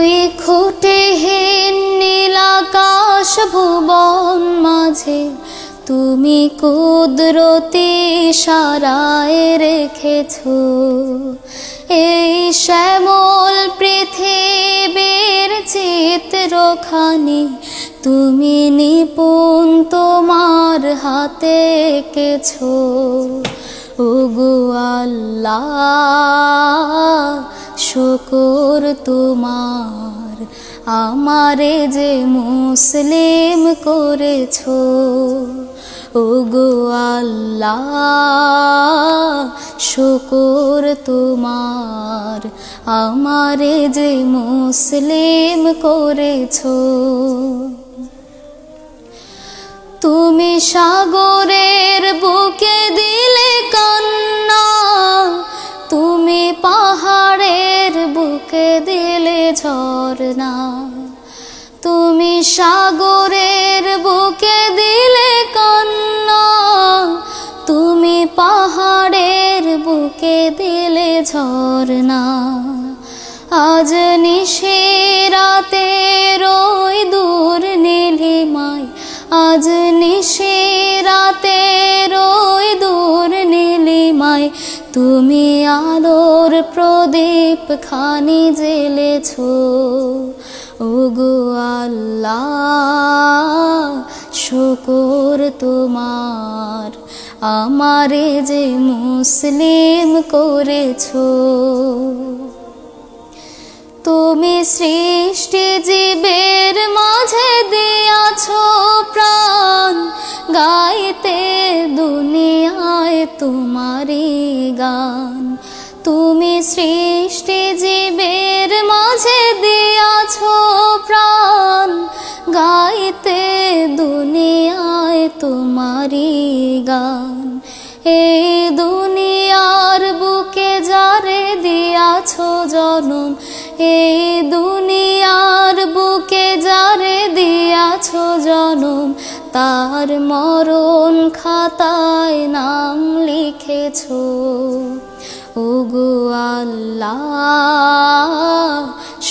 দুই খুঁটিহীন নীলাকাশ ভুবন মাঝে তুমি কুদরতি ইশারায় রেখেছো এই শ্যামল পৃথিবীর চিত্রখানি তুমি নিপুণ তোমার হাতে এঁকেছো। ওগো আল্লাহ শুকর তোমার আমারে যে মুসলিম করেছো। ওগো আল্লাহ শুকর তোমার আমারে যে মুসলিম করেছো। তুমি সাগরের বুকে দিলে কান্না, তুমি পাহাড়ের বুকে দিলে ঝরনা, তুমি সাগরের বুকে দিলে কান্না, তুমি পাহাড়ের বুকে দিলে ঝরনা। আজ নিশিরাতে রই দূর নীলিমায়, আজ নিশিরাতে রই দূর নীলিমায় তুমি আলোর প্রদীপ খানি জ্বেলেছো। ওগো আল্লাহ শুকর তোমার আমারে যে মুসলিম করেছো। তুমি সৃষ্টি জীবের মাঝে দিয়াছো প্রাণ, গাইতে দুনিয়ায় তোমারই গান। তুমি সৃষ্টি জীবের মাঝে দিয়াছো প্রাণ, গাইতে দুনিয়ায় তোমারই গান। এই দুনিয়ার বুকে যারে দিয়াছো জনম, এই দুনিয়ার বুকে যারে দিয়াছো জনম, তার মরণ খাতায় নাম লিখেছো। ওগো আল্লাহ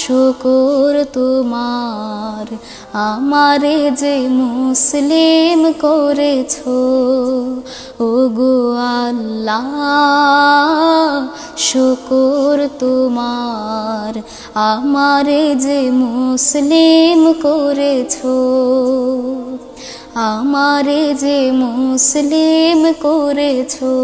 শুকর তোমার আমারে যে মুসলিম করেছো। ওগো আল্লাহ শুকর তোমার আমারে যে মুসলিম করেছো। আমারে যে মুসলিম করেছো।